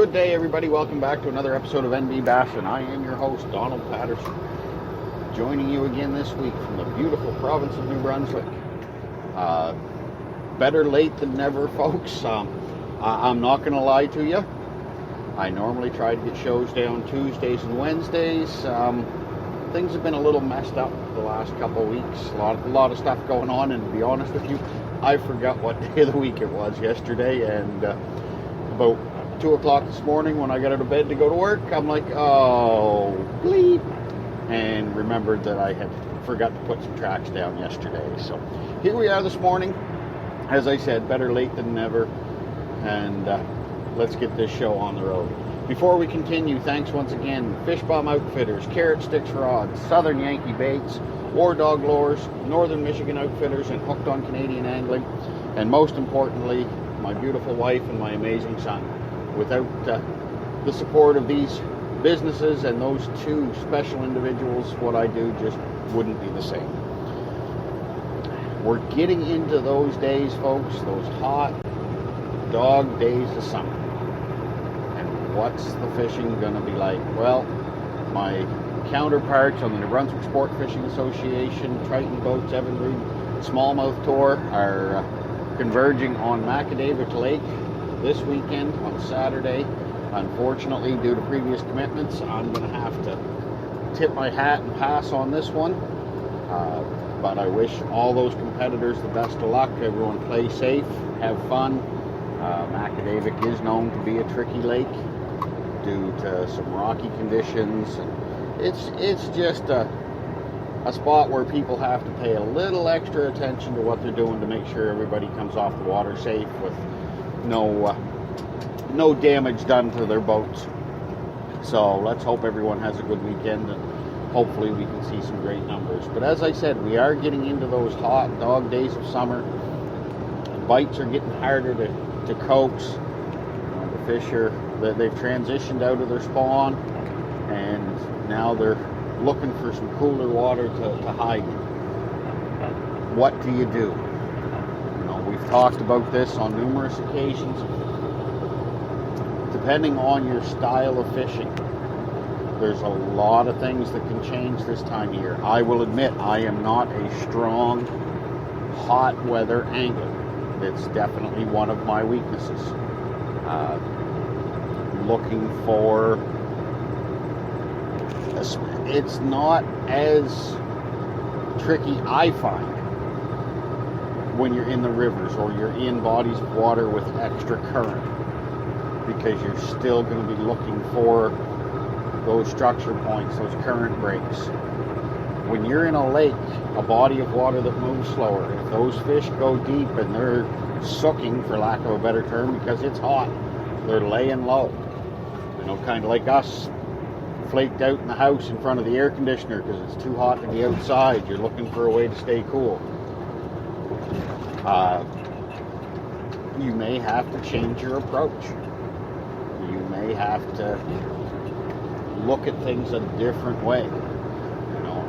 Good day, everybody. Welcome back to another episode of NB Bass, and I am your host, Donald Patterson, joining you again this week from the beautiful province of New Brunswick. Better late than never, folks. I'm not going to lie to you. I normally try to get shows down Tuesdays and Wednesdays. Things have been a little messed up the last couple of weeks. A lot of stuff going on, and to be honest with you, I forgot what day of the week it was yesterday, and about 2 o'clock this morning when I got out of bed to go to work, I'm like, oh, bleep, and remembered that I had forgot to put some tracks down yesterday. So here we are this morning. As I said, better late than never, and let's get this show on the road. Before we continue, thanks once again, Fish Bomb Outfitters, Carrot Sticks Rods, Southern Yankee Baits, War Dog Lures, Northern Michigan Outfitters, and Hooked on Canadian Angling, and most importantly, my beautiful wife and my amazing son. Without the support of these businesses and those two special individuals, what I do just wouldn't be the same. We're getting into those days, folks, those hot dog days of summer. And what's the fishing going to be like? Well, my counterparts on the New Brunswick Sport Fishing Association, Triton Boats, Evinrude, Smallmouth Tour are converging on Macadavich Lake this weekend on Saturday. Unfortunately, due to previous commitments, I'm going to have to tip my hat and pass on this one. But I wish all those competitors the best of luck. Everyone play safe, have fun. Macadavich is known to be a tricky lake due to some rocky conditions. And it's just a spot where people have to pay a little extra attention to what they're doing to make sure everybody comes off the water safe with no damage done to their boats. So let's hope everyone has a good weekend, and hopefully we can see some great numbers. But as I said, we are getting into those hot dog days of summer. The bites are getting harder to coax. The fish they've transitioned out of their spawn, and now they're looking for some cooler water to hide in. What do you do? We've talked about this on numerous occasions. Depending on your style of fishing, there's a lot of things that can change this time of year. I will admit, I am not a strong, hot weather angler. It's definitely one of my weaknesses. Looking for... It's not as tricky, I find, when you're in the rivers or you're in bodies of water with extra current, because you're still going to be looking for those structure points, those current breaks. When you're in a lake, a body of water that moves slower, if those fish go deep and they're sucking, for lack of a better term, because it's hot, they're laying low. Kind of like us, flaked out in the house in front of the air conditioner because it's too hot to be outside. You're looking for a way to stay cool. You may have to change your approach. You may have to look at things a different way.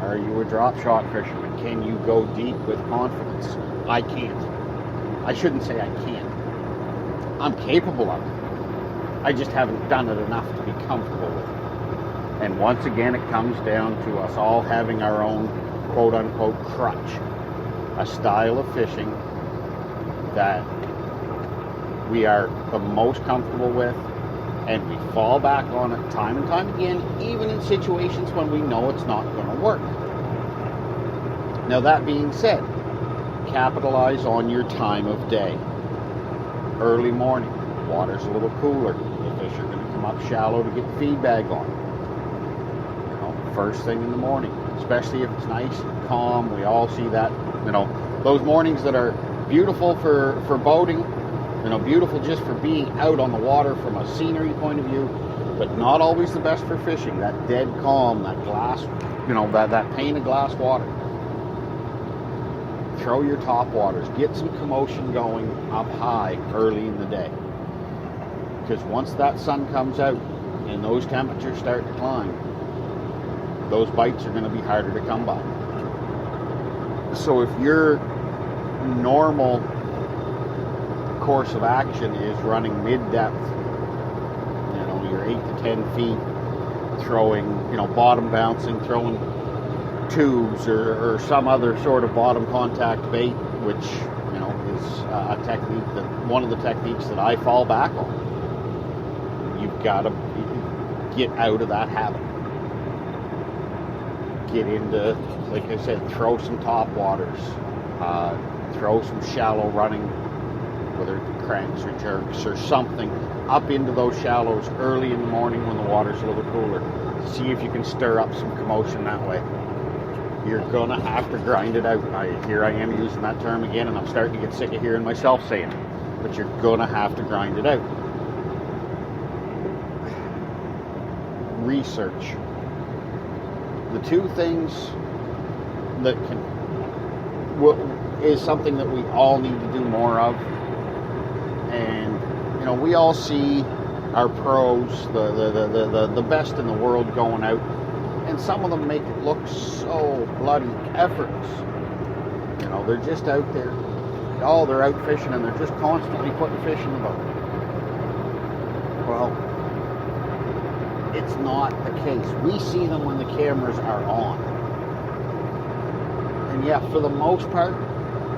Are you a drop shot fisherman? Can you go deep with confidence? I can't. I shouldn't say I can't. I'm capable of it. I just haven't done it enough to be comfortable with it. And once again, it comes down to us all having our own quote-unquote crutch, a style of fishing that we are the most comfortable with, and we fall back on it time and time again, even in situations when we know it's not going to work. Now, that being said, capitalize on your time of day. Early morning, water's a little cooler. The fish are going to come up shallow to get the feed bag on. First thing in the morning, especially if it's nice and calm. We all see that, those mornings that are beautiful for boating, beautiful just for being out on the water from a scenery point of view, but not always the best for fishing. That dead calm, that glass, that pane of glass water. Throw your top waters, get some commotion going up high early in the day. Because once that sun comes out and those temperatures start to climb, those bites are going to be harder to come by. So if your normal course of action is running mid-depth, to 10 feet, throwing, bottom bouncing, throwing tubes or some other sort of bottom contact bait, which, is a technique one of the techniques that I fall back on. You've got to get out of that habit. Get into, like I said, throw some top waters, throw some shallow running, whether it be cranks or jerks or something, up into those shallows early in the morning when the water's a little cooler. See if you can stir up some commotion that way. You're going to have to grind it out. Here I am using that term again, and I'm starting to get sick of hearing myself saying it. But you're going to have to grind it out. Research. The two things that is something that we all need to do more of. And, we all see our pros, the best in the world going out, and some of them make it look so bloody effortless. They're just out there. They're out fishing, and they're just constantly putting fish in the boat. Well, it's not the case. We see them when the cameras are on. And yeah, for the most part,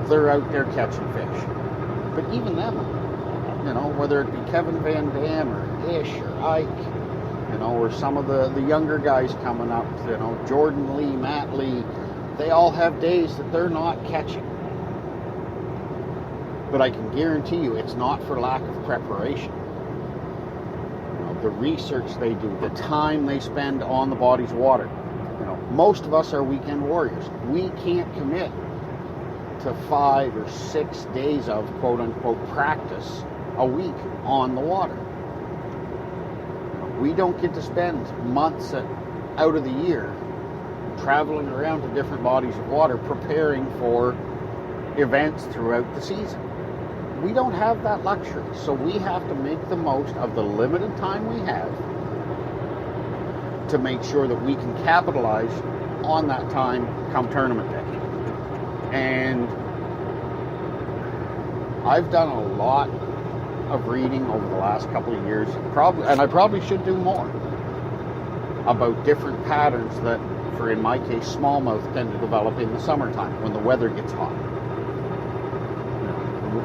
they're out there catching fish. But even them, whether it be Kevin Van Dam or Ish or Ike, or some of the younger guys coming up, Jordan Lee, Matt Lee, they all have days that they're not catching. But I can guarantee you it's not for lack of preparation. The research they do, the time they spend on the body's water. Most of us are weekend warriors. We can't commit to 5 or 6 days of quote-unquote practice a week on the water. We don't get to spend months out of the year traveling around to different bodies of water preparing for events throughout the season. We don't have that luxury, so we have to make the most of the limited time we have to make sure that we can capitalize on that time come tournament day. And I've done a lot of reading over the last couple of years, and I probably should do more, about different patterns that, for in my case, smallmouth tend to develop in the summertime when the weather gets hot.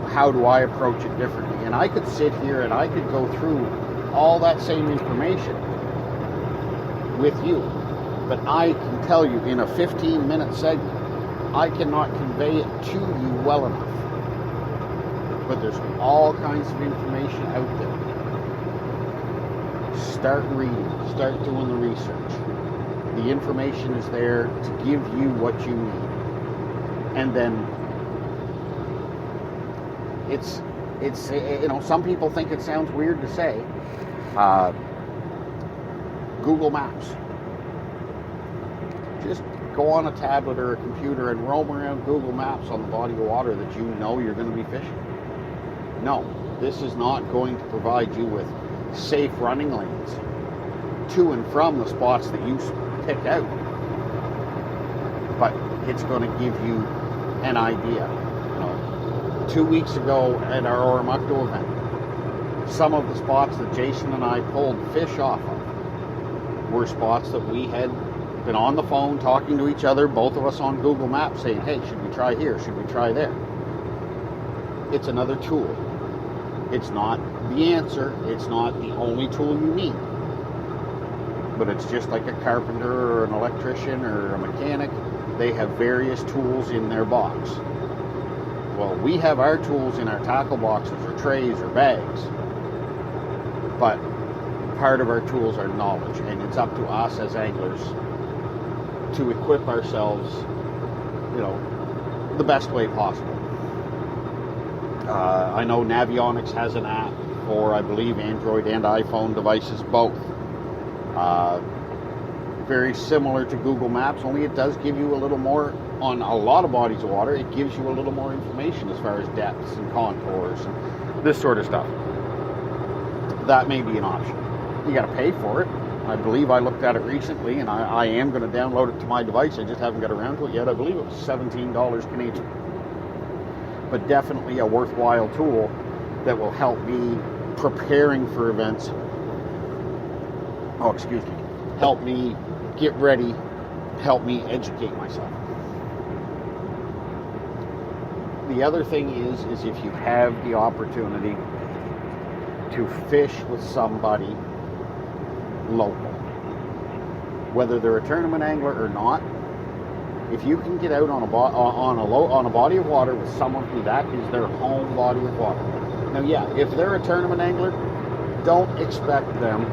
How do I approach it differently? And I could sit here and I could go through all that same information with you, but I can tell you in a 15-minute segment, I cannot convey it to you well enough. But there's all kinds of information out there. Start reading, start doing the research. The information is there to give you what you need. And then it's some people think it sounds weird to say, Google Maps. Just go on a tablet or a computer and roam around Google Maps on the body of water that you know you're going to be fishing. No, this is not going to provide you with safe running lanes to and from the spots that you pick out. But it's going to give you an idea. 2 weeks ago at our Oromocto event, some of the spots that Jason and I pulled fish off of were spots that we had been on the phone talking to each other, both of us on Google Maps, saying, hey, should we try here? Should we try there? It's another tool. It's not the answer. It's not the only tool you need. But it's just like a carpenter or an electrician or a mechanic. They have various tools in their box. Well, we have our tools in our tackle boxes or trays or bags. But part of our tools are knowledge, and it's up to us as anglers to equip ourselves, the best way possible. I know Navionics has an app for, I believe, Android and iPhone devices both. Very similar to Google Maps, only it does give you a little more, on a lot of bodies of water, it gives you a little more information as far as depths and contours and this sort of stuff. That may be an option. You got to pay for it. I believe I looked at it recently, and I am going to download it to my device. I just haven't got around to it yet. I believe it was $17 Canadian. But definitely a worthwhile tool that will help me preparing for events oh, excuse me, help me get ready, help me educate myself. The other thing is if you have the opportunity to fish with somebody local, whether they're a tournament angler or not, if you can get out on a body of water with someone who that is their home body of water. Now, yeah, if they're a tournament angler, don't expect them,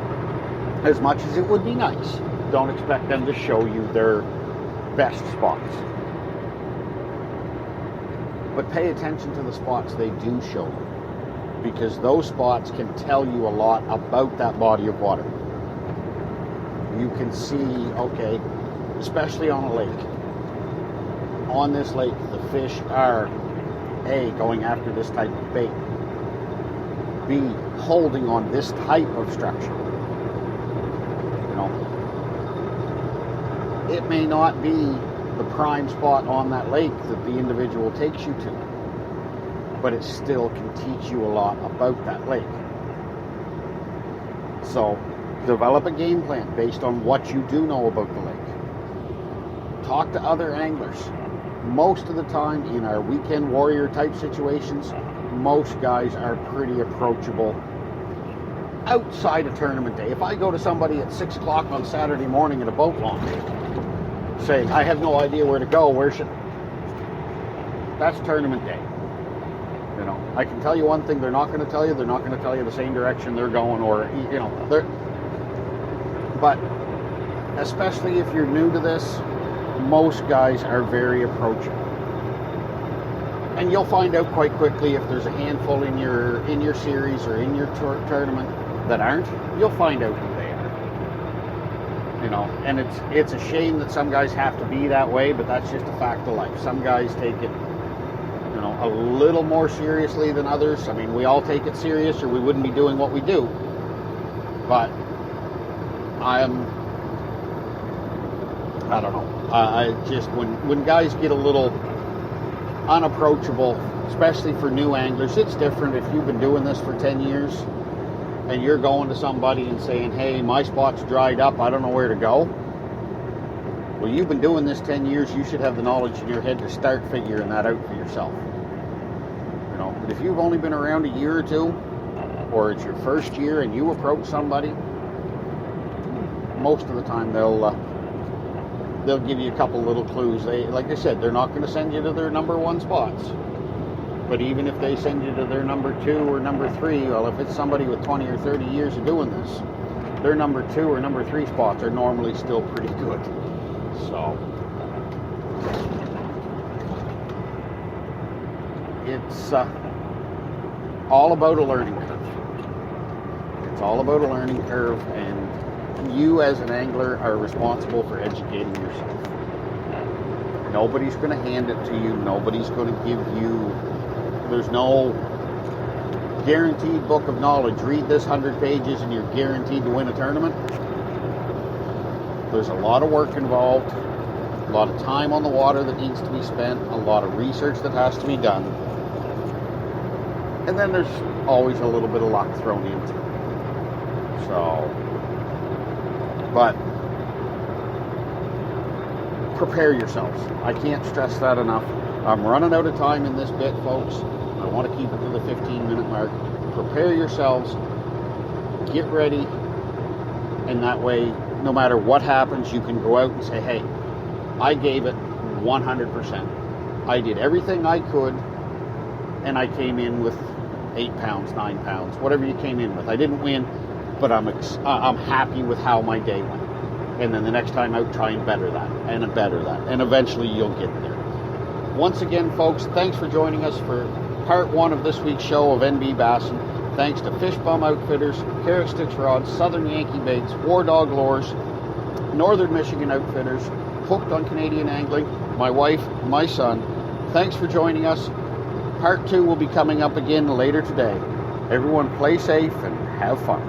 as much as it would be nice, don't expect them to show you their best spots. But pay attention to the spots they do show you, because those spots can tell you a lot about that body of water. You can see, okay, especially on a lake. On this lake, the fish are A, going after this type of bait, B, holding on this type of structure. You know, it may not be the prime spot on that lake that the individual takes you to, but it still can teach you a lot about that lake. So develop a game plan based on what you do know about the lake. Talk to other anglers. Most of the time in our weekend warrior type situations, most guys are pretty approachable outside of tournament day. If I go to somebody at 6 o'clock on Saturday morning at a boat launch saying, I have no idea where to go, that's tournament day. You know, I can tell you one thing they're not going to tell you. They're not going to tell you the same direction they're going, or, you know, but especially if you're new to this, most guys are very approachable. And you'll find out quite quickly if there's a handful in your series or in your tournament that aren't. You'll find out who they are. You know, and it's a shame that some guys have to be that way, but that's just a fact of life. Some guys take it, you know, a little more seriously than others. I mean, we all take it serious or we wouldn't be doing what we do. But I don't know. I just, when guys get a little unapproachable, especially for new anglers, it's different if you've been doing this for 10 years and you're going to somebody and saying, hey, my spot's dried up, I don't know where to go. Well, you've been doing this 10 years, you should have the knowledge in your head to start figuring that out for yourself. You know, but if you've only been around a year or two, or it's your first year and you approach somebody, most of the time they'll give you a couple little clues. Like I said, they're not going to send you to their number one spots. But even if they send you to their number 2 or number 3, well, if it's somebody with 20 or 30 years of doing this, their number 2 or number 3 spots are normally still pretty good. So it's all about a learning curve. It's all about a learning curve, and you as an angler are responsible for educating yourself. Nobody's going to hand it to you. Nobody's going to give you, there's no guaranteed book of knowledge. Read this 100 pages and you're guaranteed to win a tournament. There's a lot of work involved, a lot of time on the water that needs to be spent, a lot of research that has to be done. And then there's always a little bit of luck thrown into it. So, but prepare yourselves. I can't stress that enough. I'm running out of time in this bit, folks. I want to keep it to the 15-minute mark. Prepare yourselves. Get ready. And that way, no matter what happens, you can go out and say, hey, I gave it 100%. I did everything I could, and I came in with 8 pounds, 9 pounds, whatever you came in with. I didn't win, but I'm happy with how my day went. And then the next time out, try and better that, and better that, and eventually you'll get there. Once again, folks, thanks for joining us for part 1 of this week's show of NB Bassin'. Thanks to Fish Bum Outfitters, Carrot Sticks Rods, Southern Yankee Baits, War Dog Lures, Northern Michigan Outfitters, Hooked on Canadian Angling, my wife, my son. Thanks for joining us. Part 2 will be coming up again later today. Everyone play safe and have fun.